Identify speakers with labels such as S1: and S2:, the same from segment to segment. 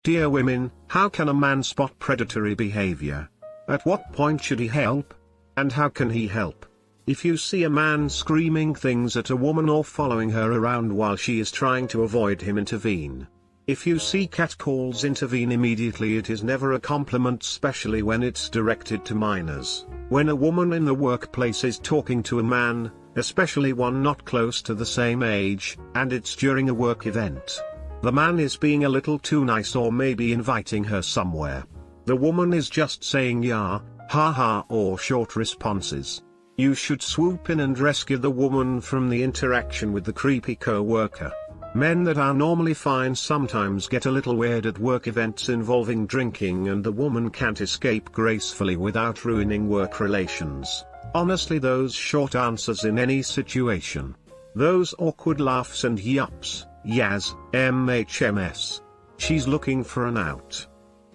S1: Dear women, how can a man spot predatory behavior? At what point should he help? And how can he help? If you see a man screaming things at a woman or following her around while she is trying to avoid him, intervene. If you see catcalls, intervene immediately. It is never a compliment, especially when it's directed to minors. When a woman in the workplace is talking to a man, especially one not close to the same age, and it's during a work event, the man is being a little too nice or maybe inviting her somewhere. The woman is just saying yeah, haha, or short responses. You should swoop in and rescue the woman from the interaction with the creepy co-worker. Men that are normally fine sometimes get a little weird at work events involving drinking, and the woman can't escape gracefully without ruining work relations. Honestly, those short answers in any situation. Those awkward laughs and yups, yas, MHMS. She's looking for an out.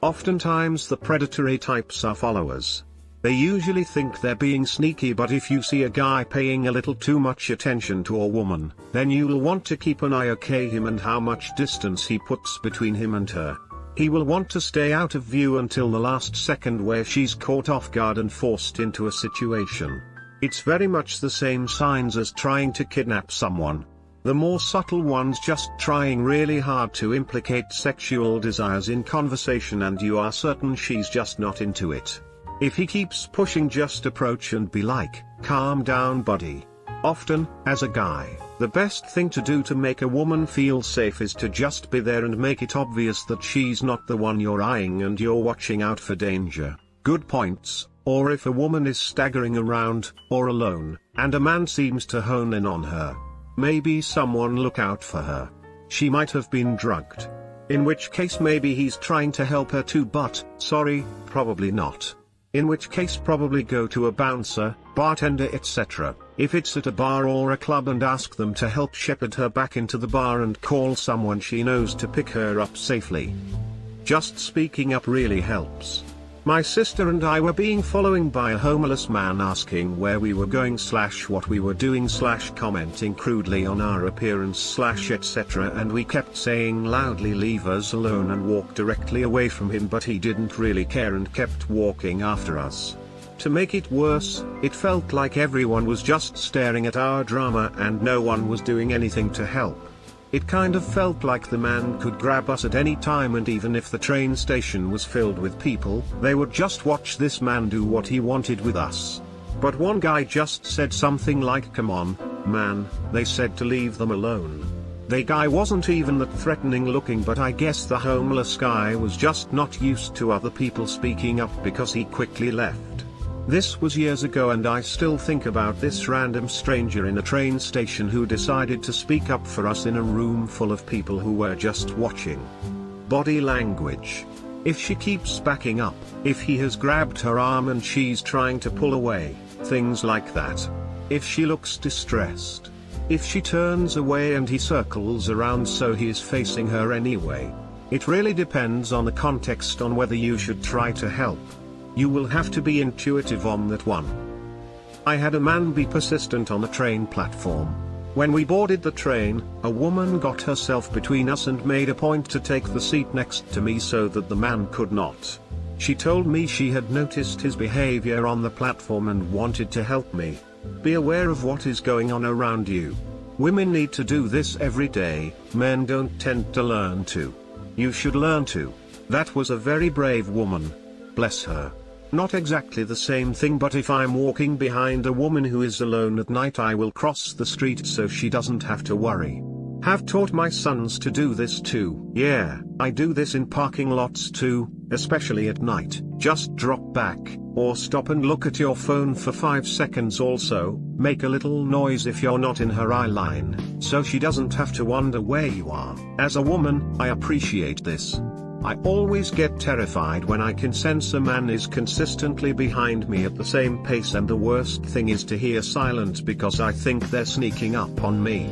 S1: Oftentimes the predatory types are followers. They usually think they're being sneaky, but if you see a guy paying a little too much attention to a woman, then you'll want to keep an eye on him and how much distance he puts between him and her. He will want to stay out of view until the last second where she's caught off guard and forced into a situation. It's very much the same signs as trying to kidnap someone. The more subtle ones just trying really hard to implicate sexual desires in conversation, and you are certain she's just not into it. If he keeps pushing, just approach and be like, calm down buddy. Often, as a guy, the best thing to do to make a woman feel safe is to just be there and make it obvious that she's not the one you're eyeing and you're watching out for danger. Good points. Or if a woman is staggering around, or alone, and a man seems to hone in on her. Maybe someone look out for her. She might have been drugged. In which case maybe he's trying to help her too, but, sorry, probably not. In which case probably go to a bouncer, bartender, etc. if it's at a bar or a club, and ask them to help shepherd her back into the bar and call someone she knows to pick her up safely. Just speaking up really helps. My sister and I were being followed by a homeless man asking where we were going / what we were doing / commenting crudely on our appearance / etc. and we kept saying loudly leave us alone and walked directly away from him, but he didn't really care and kept walking after us. To make it worse, it felt like everyone was just staring at our drama and no one was doing anything to help. It kind of felt like the man could grab us at any time, and even if the train station was filled with people, they would just watch this man do what he wanted with us. But one guy just said something like, come on, man, they said to leave them alone. The guy wasn't even that threatening looking, but I guess the homeless guy was just not used to other people speaking up because he quickly left. This was years ago, and I still think about this random stranger in a train station who decided to speak up for us in a room full of people who were just watching. Body language. If she keeps backing up, if he has grabbed her arm and she's trying to pull away, things like that. If she looks distressed. If she turns away and he circles around so he is facing her anyway. It really depends on the context on whether you should try to help. You will have to be intuitive on that one. I had a man be persistent on the train platform. When we boarded the train, a woman got herself between us and made a point to take the seat next to me so that the man could not. She told me she had noticed his behavior on the platform and wanted to help me. Be aware of what is going on around you. Women need to do this every day, men don't tend to learn to. You should learn to. That was a very brave woman. Bless her. Not exactly the same thing, but if I'm walking behind a woman who is alone at night, I will cross the street so she doesn't have to worry. Have taught my sons to do this too. Yeah, I do this in parking lots too, especially at night. Just drop back, or stop and look at your phone for 5 seconds. Also, make a little noise if you're not in her eye line, so she doesn't have to wonder where you are. As a woman, I appreciate this. I always get terrified when I can sense a man is consistently behind me at the same pace, and the worst thing is to hear silence because I think they're sneaking up on me.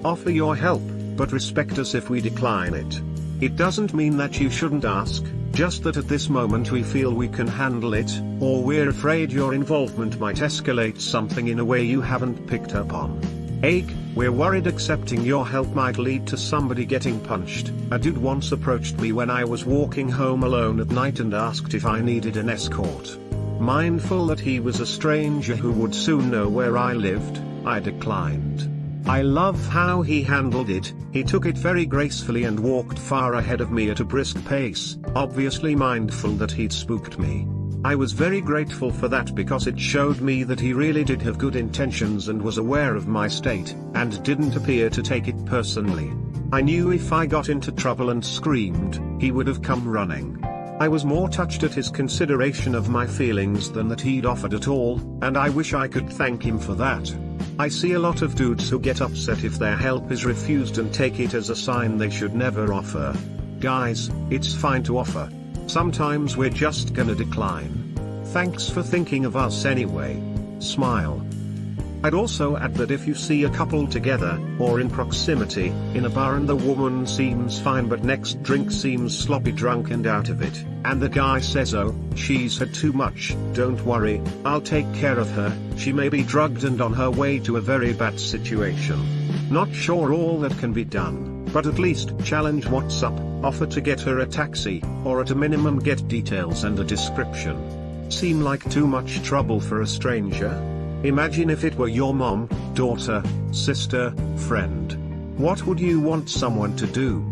S1: Offer your help, but respect us if we decline it. It doesn't mean that you shouldn't ask, just that at this moment we feel we can handle it, or we're afraid your involvement might escalate something in a way you haven't picked up on. Egg, we're worried accepting your help might lead to somebody getting punched. A dude once approached me when I was walking home alone at night and asked if I needed an escort. Mindful that he was a stranger who would soon know where I lived, I declined. I love how he handled it. He took it very gracefully and walked far ahead of me at a brisk pace, obviously mindful that he'd spooked me. I was very grateful for that because it showed me that he really did have good intentions and was aware of my state, and didn't appear to take it personally. I knew if I got into trouble and screamed, he would have come running. I was more touched at his consideration of my feelings than that he'd offered at all, and I wish I could thank him for that. I see a lot of dudes who get upset if their help is refused and take it as a sign they should never offer. Guys, it's fine to offer. Sometimes we're just gonna decline. Thanks for thinking of us anyway. Smile. I'd also add that if you see a couple together, or in proximity, in a bar and the woman seems fine but next drink seems sloppy drunk and out of it, and the guy says oh, she's had too much, don't worry, I'll take care of her, she may be drugged and on her way to a very bad situation. Not sure all that can be done, but at least challenge what's up, offer to get her a taxi, or at a minimum get details and a description. Seem like too much trouble for a stranger? Imagine if it were your mom, daughter, sister, friend. What would you want someone to do?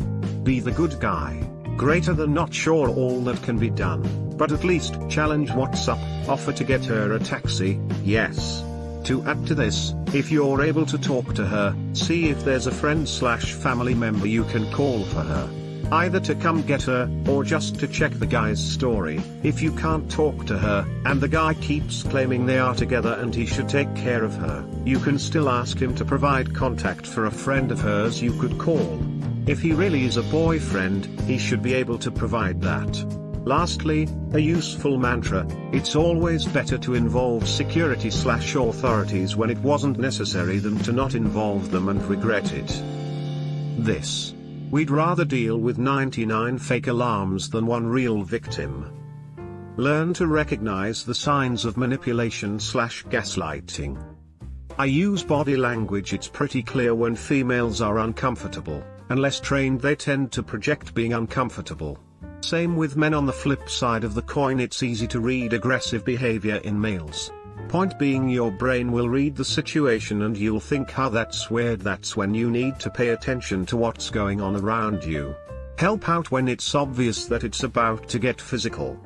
S1: Be the good guy. Greater than not sure all that can be done, but at least challenge what's up, offer to get her a taxi, yes. To add to this, if you're able to talk to her, see if there's a friend/family member you can call for her. Either to come get her, or just to check the guy's story. If you can't talk to her, and the guy keeps claiming they are together and he should take care of her, you can still ask him to provide contact for a friend of hers you could call. If he really is a boyfriend, he should be able to provide that. Lastly, a useful mantra: it's always better to involve security/authorities when it wasn't necessary than to not involve them and regret it. This. We'd rather deal with 99 fake alarms than one real victim. Learn to recognize the signs of manipulation/gaslighting. I use body language. It's pretty clear when females are uncomfortable. Unless trained, they tend to project being uncomfortable. Same with men. On the flip side of the coin, it's easy to read aggressive behavior in males. Point being, your brain will read the situation and you'll think, how that's weird. That's when you need to pay attention to what's going on around you. Help out when it's obvious that it's about to get physical.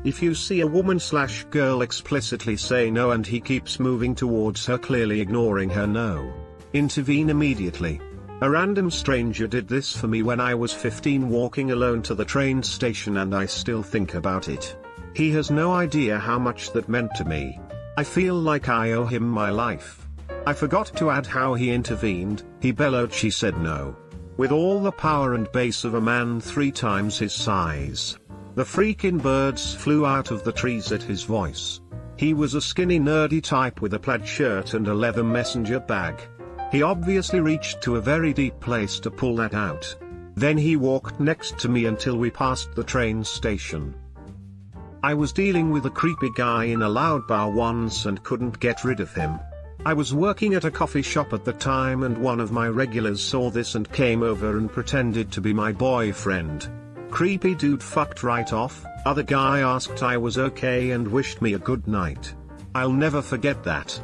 S1: If you see a woman/girl explicitly say no and he keeps moving towards her, clearly ignoring her no, intervene immediately. A random stranger did this for me when I was 15, walking alone to the train station, and I still think about it. He has no idea how much that meant to me. I feel like I owe him my life. I forgot to add how he intervened. He bellowed, she said no. With all the power and bass of a man 3 times his size. The freaking birds flew out of the trees at his voice. He was a skinny nerdy type with a plaid shirt and a leather messenger bag. He obviously reached to a very deep place to pull that out. Then he walked next to me until we passed the train station. I was dealing with a creepy guy in a loud bar once and couldn't get rid of him. I was working at a coffee shop at the time, and one of my regulars saw this and came over and pretended to be my boyfriend. Creepy dude fucked right off. Other guy asked I was okay and wished me a good night. I'll never forget that.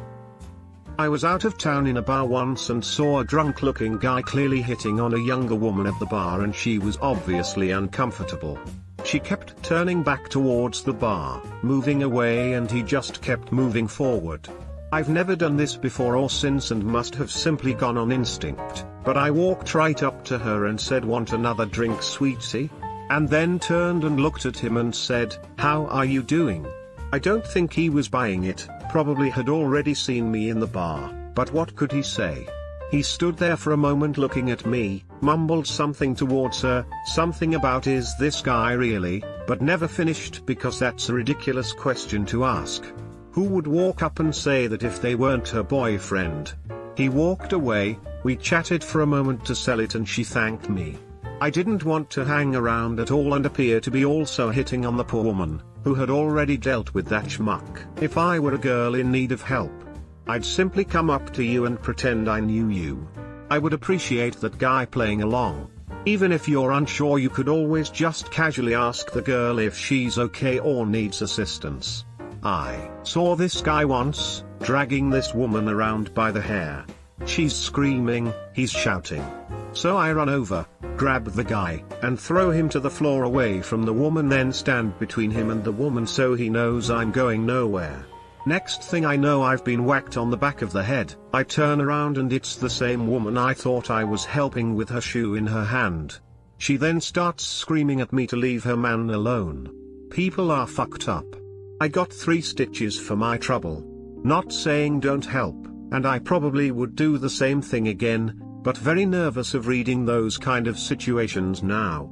S1: I was out of town in a bar once and saw a drunk looking guy clearly hitting on a younger woman at the bar, and she was obviously uncomfortable. She kept turning back towards the bar, moving away, and he just kept moving forward. I've never done this before or since and must have simply gone on instinct, but I walked right up to her and said, "Want another drink, sweetie?" And then turned and looked at him and said, "How are you doing?" I don't think he was buying it, probably had already seen me in the bar, but what could he say? He stood there for a moment looking at me, mumbled something towards her, something about "is this guy really?" but never finished, because that's a ridiculous question to ask. Who would walk up and say that if they weren't her boyfriend? He walked away, we chatted for a moment to sell it, and she thanked me. I didn't want to hang around at all and appear to be also hitting on the poor woman, who had already dealt with that schmuck. If I were a girl in need of help, I'd simply come up to you and pretend I knew you. I would appreciate that guy playing along. Even if you're unsure, you could always just casually ask the girl if she's okay or needs assistance. I saw this guy once, dragging this woman around by the hair. She's screaming, he's shouting. So I run over, grab the guy, and throw him to the floor away from the woman, then stand between him and the woman so he knows I'm going nowhere. Next thing I know, I've been whacked on the back of the head. I turn around and it's the same woman I thought I was helping with her shoe in her hand. She then starts screaming at me to leave her man alone. People are fucked up. I got 3 stitches for my trouble. Not saying don't help, and I probably would do the same thing again, but very nervous of reading those kind of situations now.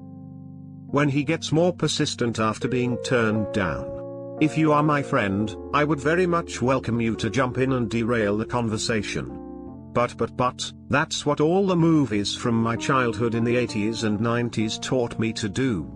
S1: When he gets more persistent after being turned down. If you are my friend, I would very much welcome you to jump in and derail the conversation. But, that's what all the movies from my childhood in the 80s and 90s taught me to do.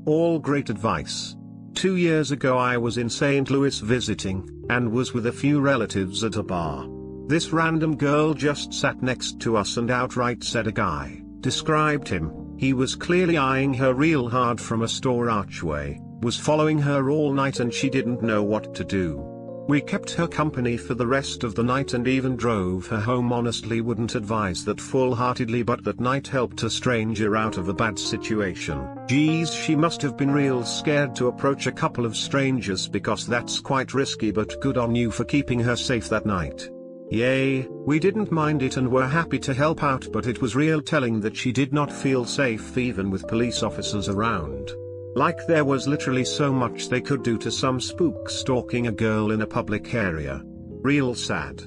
S1: All great advice. 2 years ago I was in St. Louis visiting, and was with a few relatives at a bar. This random girl just sat next to us and outright said a guy described him. He was clearly eyeing her real hard from a store archway, was following her all night, and she didn't know what to do. We kept her company for the rest of the night and even drove her home. Honestly wouldn't advise that full-heartedly, but that night helped a stranger out of a bad situation. Geez, she must have been real scared to approach a couple of strangers, because that's quite risky, but good on you for keeping her safe that night. Yay, we didn't mind it and were happy to help out, but it was real telling that she did not feel safe even with police officers around. Like there was literally so much they could do to some spook stalking a girl in a public area. Real sad.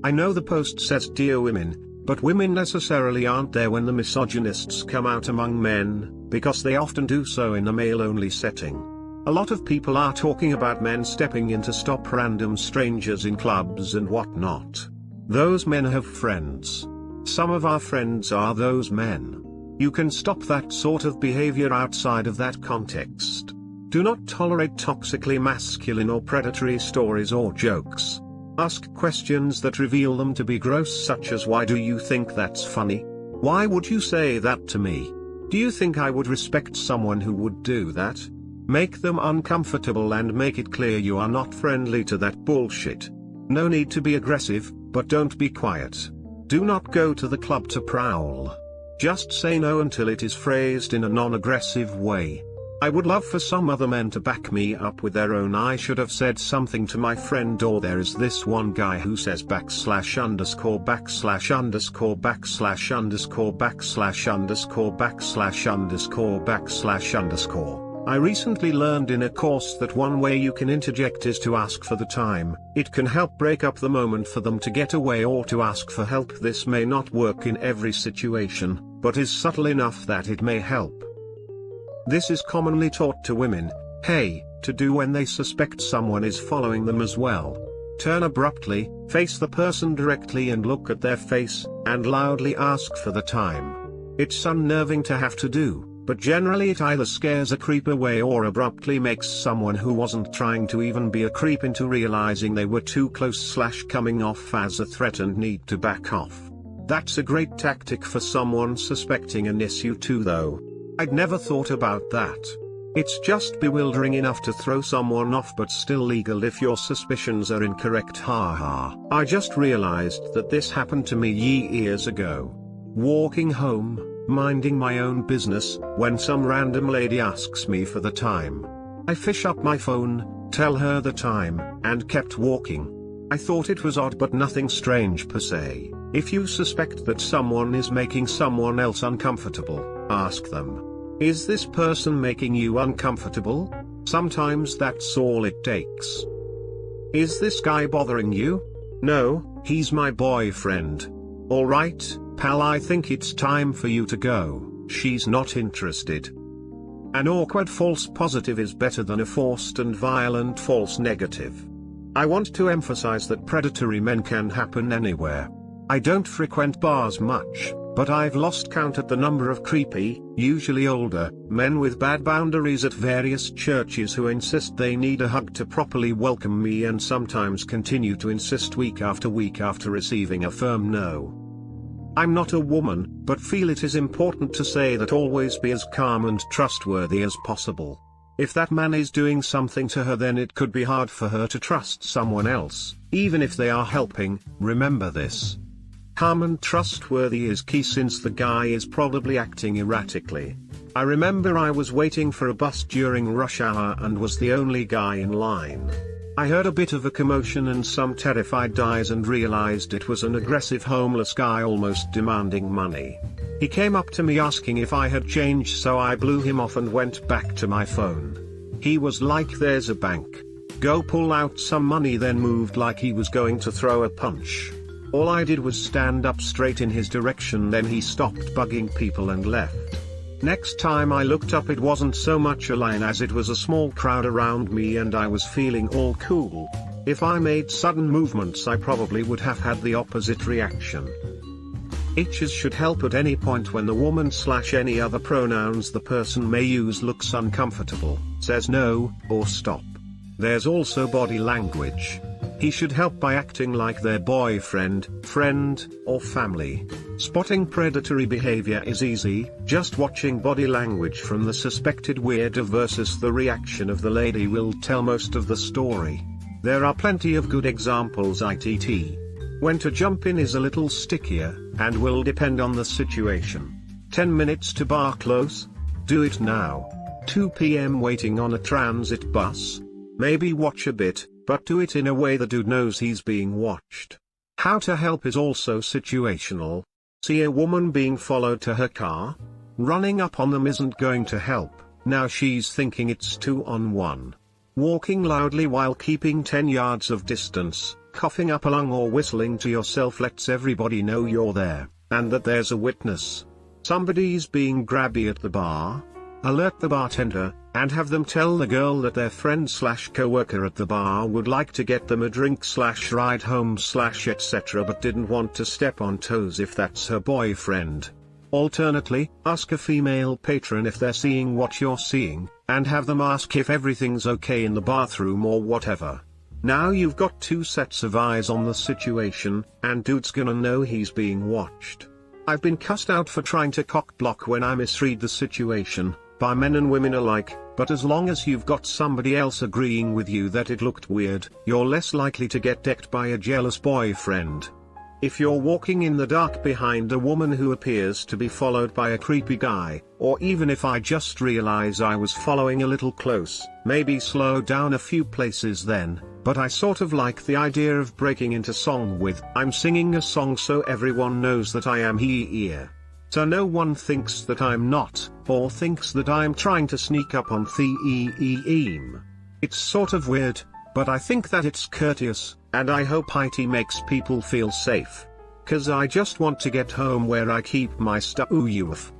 S1: I know the post says dear women, but women necessarily aren't there when the misogynists come out among men, because they often do so in a male-only setting. A lot of people are talking about men stepping in to stop random strangers in clubs and whatnot. Those men have friends. Some of our friends are those men. You can stop that sort of behavior outside of that context. Do not tolerate toxically masculine or predatory stories or jokes. Ask questions that reveal them to be gross, such as why do you think that's funny? Why would you say that to me? Do you think I would respect someone who would do that? Make them uncomfortable and make it clear you are not friendly to that bullshit. No need to be aggressive, but don't be quiet. Do not go to the club to prowl. Just say no until it is phrased in a non-aggressive way. I would love for some other men to back me up with their own I should have said something to my friend, or there is this one guy who says /___________________________________________________________________________________ I recently learned in a course that one way you can interject is to ask for the time. It can help break up the moment for them to get away or to ask for help. This may not work in every situation, but is subtle enough that it may help. This is commonly taught to women, to do when they suspect someone is following them as well. Turn abruptly, face the person directly and look at their face, and loudly ask for the time. It's unnerving to have to do, but generally it either scares a creep away or abruptly makes someone who wasn't trying to even be a creep into realizing they were too close / coming off as a threat and need to back off. That's a great tactic for someone suspecting an issue too, though. I'd never thought about that. It's just bewildering enough to throw someone off, but still legal if your suspicions are incorrect. Haha. I just realized that this happened to me years ago. Walking home, minding my own business, when some random lady asks me for the time. I fish up my phone, tell her the time, and kept walking. I thought it was odd, but nothing strange per se. If you suspect that someone is making someone else uncomfortable, ask them. Is this person making you uncomfortable? Sometimes that's all it takes. Is this guy bothering you? No, he's my boyfriend. Alright, pal, I think it's time for you to go. She's not interested. An awkward false positive is better than a forced and violent false negative. I want to emphasize that predatory men can happen anywhere. I don't frequent bars much, but I've lost count at the number of creepy, usually older, men with bad boundaries at various churches who insist they need a hug to properly welcome me and sometimes continue to insist week after week after receiving a firm no. I'm not a woman, but feel it is important to say that always be as calm and trustworthy as possible. If that man is doing something to her, then it could be hard for her to trust someone else, even if they are helping. Remember this. Calm and trustworthy is key since the guy is probably acting erratically. I remember I was waiting for a bus during rush hour and was the only guy in line. I heard a bit of a commotion and some terrified eyes and realized it was an aggressive homeless guy almost demanding money. He came up to me asking if I had change, so I blew him off and went back to my phone. He was like, "There's a bank. Go pull out some money," then moved like he was going to throw a punch. All I did was stand up straight in his direction, then he stopped bugging people and left. Next time I looked up, it wasn't so much a line as it was a small crowd around me and I was feeling all cool. If I made sudden movements, I probably would have had the opposite reaction. H's should help at any point when the woman/any other pronouns the person may use looks uncomfortable, says no, or stop. There's also body language. He should help by acting like their boyfriend, friend, or family. Spotting predatory behavior is easy, just watching body language from the suspected weirdo versus the reaction of the lady will tell most of the story. There are plenty of good examples. When to jump in is a little stickier, and will depend on the situation. 10 minutes to bar close? Do it now. 2 p.m. waiting on a transit bus? Maybe watch a bit, but do it in a way the dude knows he's being watched. How to help is also situational. See a woman being followed to her car? Running up on them isn't going to help, now she's thinking it's 2-on-1. Walking loudly while keeping 10 yards of distance, coughing up a lung or whistling to yourself lets everybody know you're there, and that there's a witness. Somebody's being grabby at the bar? Alert the bartender, and have them tell the girl that their friend/coworker at the bar would like to get them a drink/ride home/etc. but didn't want to step on toes if that's her boyfriend. Alternately, ask a female patron if they're seeing what you're seeing, and have them ask if everything's okay in the bathroom or whatever. Now you've got 2 sets of eyes on the situation, and dude's gonna know he's being watched. I've been cussed out for trying to cock block when I misread the situation, by men and women alike, but as long as you've got somebody else agreeing with you that it looked weird, you're less likely to get decked by a jealous boyfriend. If you're walking in the dark behind a woman who appears to be followed by a creepy guy, or even if I just realize I was following a little close, maybe slow down a few places then, but I sort of like the idea of breaking into song with, I'm singing a song so everyone knows that I am here. So no one thinks that I'm not, or thinks that I'm trying to sneak up on them. It's sort of weird, but I think that it's courteous, and I hope it makes people feel safe. 'Cause I just want to get home where I keep my stuff.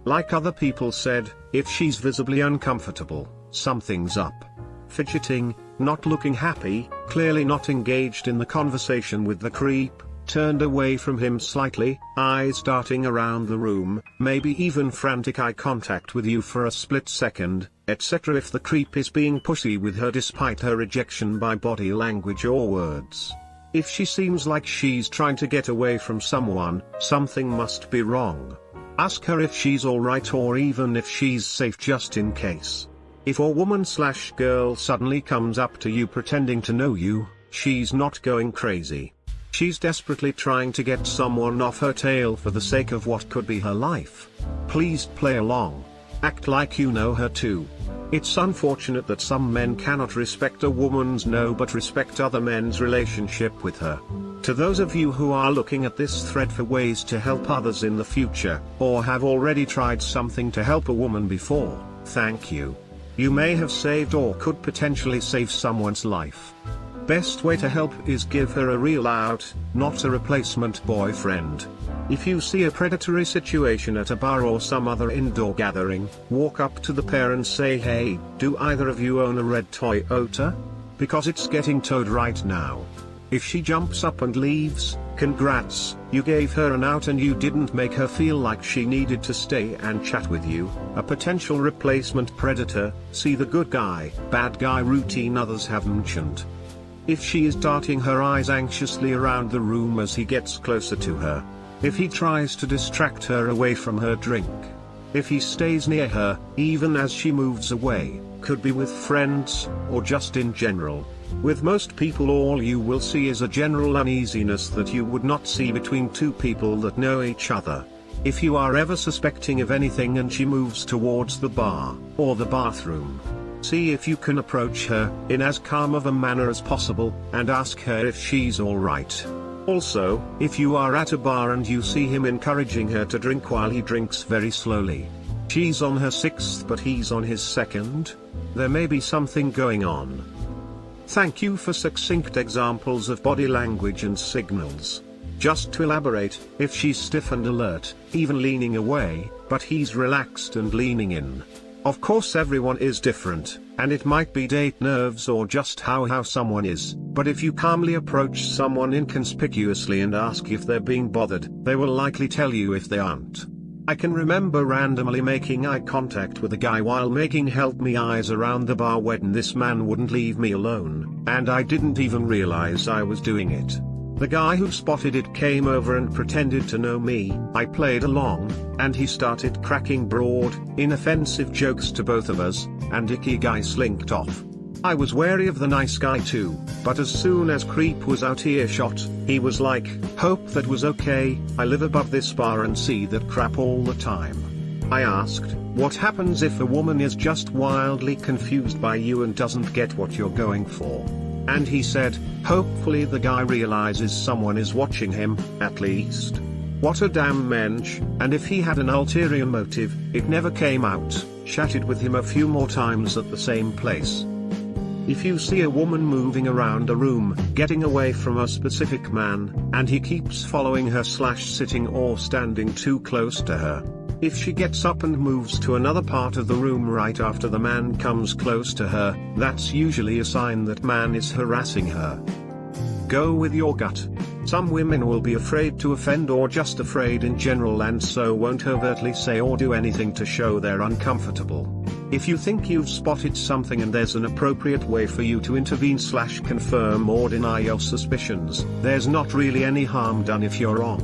S1: Like other people said, if she's visibly uncomfortable, something's up. Fidgeting, not looking happy, clearly not engaged in the conversation with the creep, turned away from him slightly, eyes darting around the room, maybe even frantic eye contact with you for a split second, etc. If the creep is being pushy with her despite her rejection by body language or words. If she seems like she's trying to get away from someone, something must be wrong. Ask her if she's alright or even if she's safe just in case. If a woman/girl suddenly comes up to you pretending to know you, she's not going crazy. She's desperately trying to get someone off her tail for the sake of what could be her life. Please play along. Act like you know her too. It's unfortunate that some men cannot respect a woman's no but respect other men's relationship with her. To those of you who are looking at this thread for ways to help others in the future, or have already tried something to help a woman before, thank you. You may have saved or could potentially save someone's life. Best way to help is give her a real out, not a replacement boyfriend. If you see a predatory situation at a bar or some other indoor gathering, walk up to the pair and say, hey, do either of you own a red Toyota? Because it's getting towed right now. If she jumps up and leaves, congrats, you gave her an out and you didn't make her feel like she needed to stay and chat with you. A potential replacement predator, see the good guy, bad guy routine others have mentioned. If she is darting her eyes anxiously around the room as he gets closer to her. If he tries to distract her away from her drink. If he stays near her, even as she moves away, could be with friends, or just in general. With most people all you will see is a general uneasiness that you would not see between two people that know each other. If you are ever suspecting of anything and she moves towards the bar, or the bathroom, see if you can approach her, in as calm of a manner as possible, and ask her if she's alright. Also, if you are at a bar and you see him encouraging her to drink while he drinks very slowly. She's on her 6th but he's on his 2nd. There may be something going on. Thank you for succinct examples of body language and signals. Just to elaborate, if she's stiff and alert, even leaning away, but he's relaxed and leaning in. Of course everyone is different, and it might be date nerves or just how someone is, but if you calmly approach someone inconspicuously and ask if they're being bothered, they will likely tell you if they aren't. I can remember randomly making eye contact with a guy while making help me eyes around the bar when this man wouldn't leave me alone, and I didn't even realize I was doing it. The guy who spotted it came over and pretended to know me, I played along, and he started cracking broad, inoffensive jokes to both of us, and icky guy slinked off. I was wary of the nice guy too, but as soon as creep was out earshot, he was like, hope that was okay, I live above this bar and see that crap all the time. I asked, what happens if a woman is just wildly confused by you and doesn't get what you're going for? And he said, hopefully the guy realizes someone is watching him, at least. What a damn mensch, and if he had an ulterior motive, it never came out. Chatted with him a few more times at the same place. If you see a woman moving around a room, getting away from a specific man, and he keeps following her / sitting or standing too close to her. If she gets up and moves to another part of the room right after the man comes close to her, that's usually a sign that man is harassing her. Go with your gut. Some women will be afraid to offend or just afraid in general and so won't overtly say or do anything to show they're uncomfortable. If you think you've spotted something and there's an appropriate way for you to intervene / confirm or deny your suspicions, there's not really any harm done if you're wrong.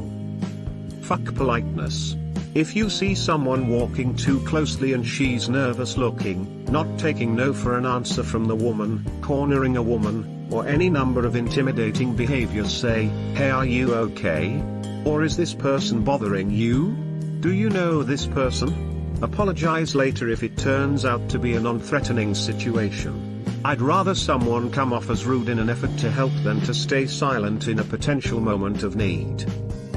S1: Fuck politeness. If you see someone walking too closely and she's nervous looking, not taking no for an answer from the woman, cornering a woman, or any number of intimidating behaviors, say, hey, are you okay? Or is this person bothering you? Do you know this person? Apologize later if it turns out to be a non-threatening situation. I'd rather someone come off as rude in an effort to help than to stay silent in a potential moment of need.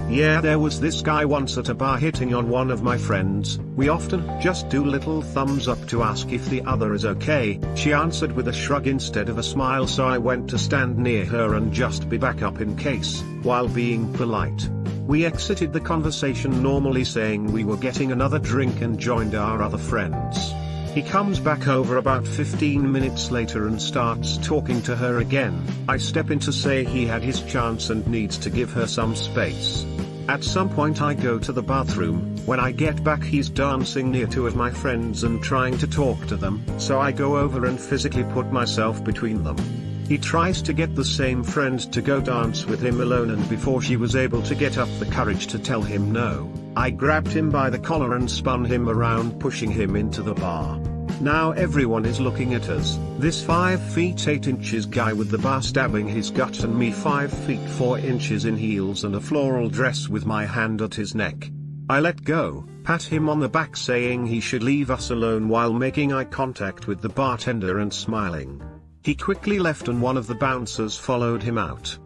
S1: Yeah, there was this guy once at a bar hitting on one of my friends. We often just do little thumbs up to ask if the other is okay. She answered with a shrug instead of a smile, so I went to stand near her and just be back up in case, while being polite. We exited the conversation normally saying we were getting another drink and joined our other friends. He comes back over about 15 minutes later and starts talking to her again. I step in to say he had his chance and needs to give her some space. At some point I go to the bathroom. When I get back he's dancing near two of my friends and trying to talk to them, so I go over and physically put myself between them. He tries to get the same friend to go dance with him alone, and before she was able to get up the courage to tell him no, I grabbed him by the collar and spun him around, pushing him into the bar. Now everyone is looking at us, this 5 feet 8 inches guy with the bar stabbing his gut and me 5 feet 4 inches in heels and a floral dress with my hand at his neck. I let go, pat him on the back saying he should leave us alone while making eye contact with the bartender and smiling. He quickly left and one of the bouncers followed him out.